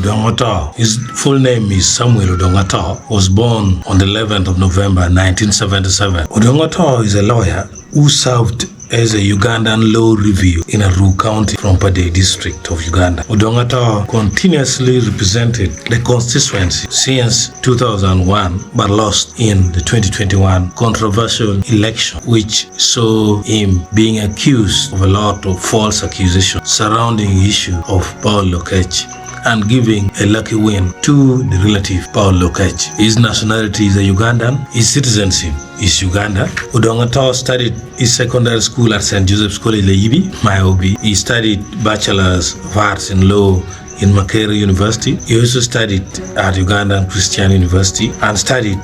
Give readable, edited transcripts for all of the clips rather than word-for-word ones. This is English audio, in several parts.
Odonga, his full name is Samuel Odonga, was born on the 11th of November 1977. Odonga is a lawyer who served as a Ugandan law review in Alur County from Pade district of Uganda. Odonga continuously represented the constituency since 2001 but lost in the 2021 controversial election, which saw him being accused of a lot of false accusations surrounding the issue of Paul Lokech and giving a lucky win to the relative Paul Lokech. His nationality is a Ugandan. His citizenship is Uganda. Odonga studied his secondary school at St. Joseph's College, Aliba, Nairobi. He studied Bachelor's of Arts in Law in Makerere University. He also studied at Ugandan Christian University and studied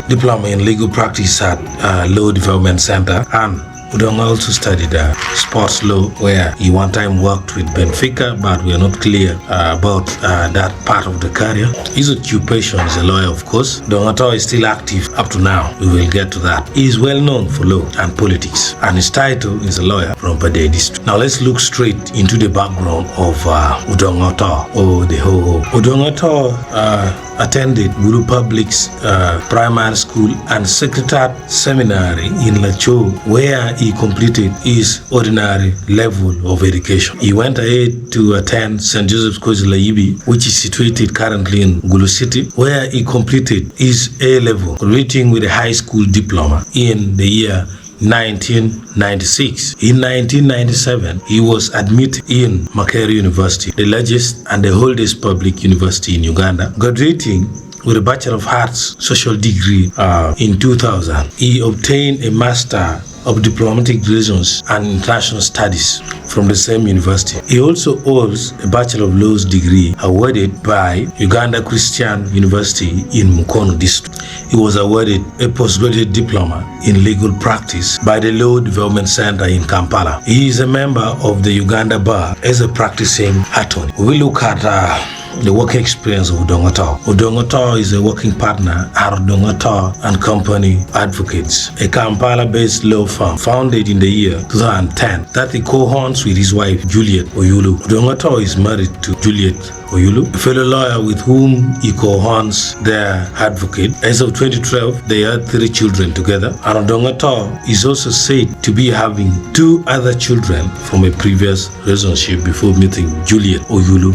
diploma in legal practice at Law Development Center. And Odonga also studied sports law, where he one time worked with Benfica, but we are not clear about that part of the career. His occupation is a lawyer, of course. Odonga is still active up to now. We will get to that. He is well known for law and politics, and his title is a lawyer from Pade district. Now let's look straight into the background of Odonga or the Ho-Ho. Odonga attended Guru Public's primary school and secretariat seminary in Lacho, where he completed his ordinary level of education. He went ahead to attend St. Joseph's College Laibi, which is situated currently in Gulu City, where he completed his A-level, graduating with a high school diploma in the year 1996. In 1997, he was admitted in Makerere University, the largest and the oldest public university in Uganda, graduating with a Bachelor of Arts social degree in 2000. He obtained a Master of Diplomatic Relations and International Studies from the same university. He also holds a Bachelor of Laws degree awarded by Uganda Christian University in Mukono district. He was awarded a postgraduate diploma in legal practice by the Law Development Center in Kampala. He is a member of the Uganda Bar as a practicing attorney. We look at the working experience of Odonga. Odonga is a working partner at Odonga and Company Advocates, a Kampala-based law firm founded in the year 2010 that he co-owns with his wife Juliet Oyulu. Odonga is married to Juliet Oyulu, a fellow lawyer with whom he co-owns their advocate. As of 2012, they had 3 children together, and Odonga is also said to be having 2 other children from a previous relationship before meeting Juliet Oyulu.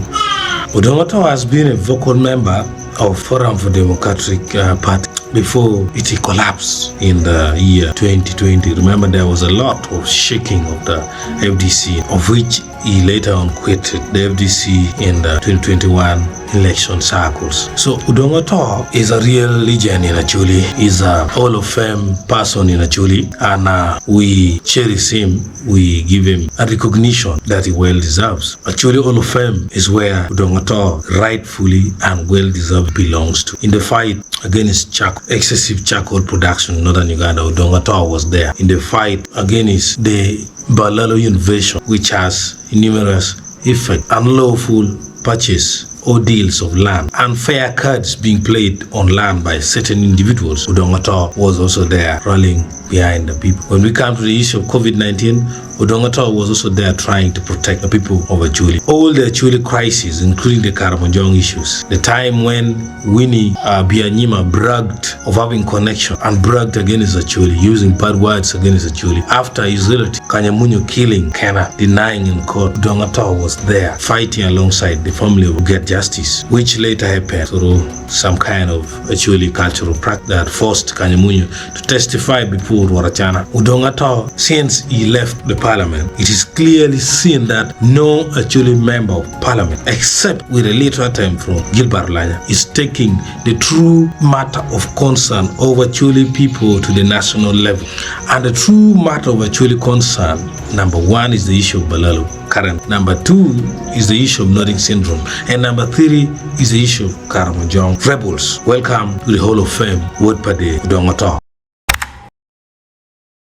Odonga has been a vocal member of Forum for Democratic Party before it collapsed in the year 2020. Remember, there was a lot of shaking of the FDC, of which he later on quitted the FDC in the 2021 election cycles. So Odonga is a real legend in Acholi. He's a Hall of Fame person in Acholi, and we cherish him. We give him a recognition that he well deserves. Acholi Hall of Fame is where Odonga rightfully and well deserved belongs to. In the fight against excessive charcoal production in northern Uganda, Odonga was there. In the fight against the Balalo invasion, which has numerous effects, unlawful purchase or deals of land, unfair cards being played on land by certain individuals, Odonga was also there rallying behind the people. When we come to the issue of COVID-19, Odonga was also there trying to protect the people of Acholi. All the Acholi crises, including the Karamanjong issues, the time when Winnie Byanyima bragged of having connection and bragged against Acholi, using bad words against Acholi, after his relative Kanyamunyo killing Kena, denying in court, Odonga was there fighting alongside the family to get justice, which later happened through some kind of Acholi cultural practice that forced Kanyamunyo to testify before Warachana. Odonga, since he left the parliament, it is clearly seen that no Acholi member of parliament, except with a later term from Gilbert Lanya, is taking the true matter of concern of Acholi people to the national level. And the true matter of Acholi concern, number 1 is the issue of Balalo current, number 2 is the issue of Nodding syndrome, and number 3 is the issue of Karamanjong rebels. Welcome to the Hall of Fame, Word Pade Odonga.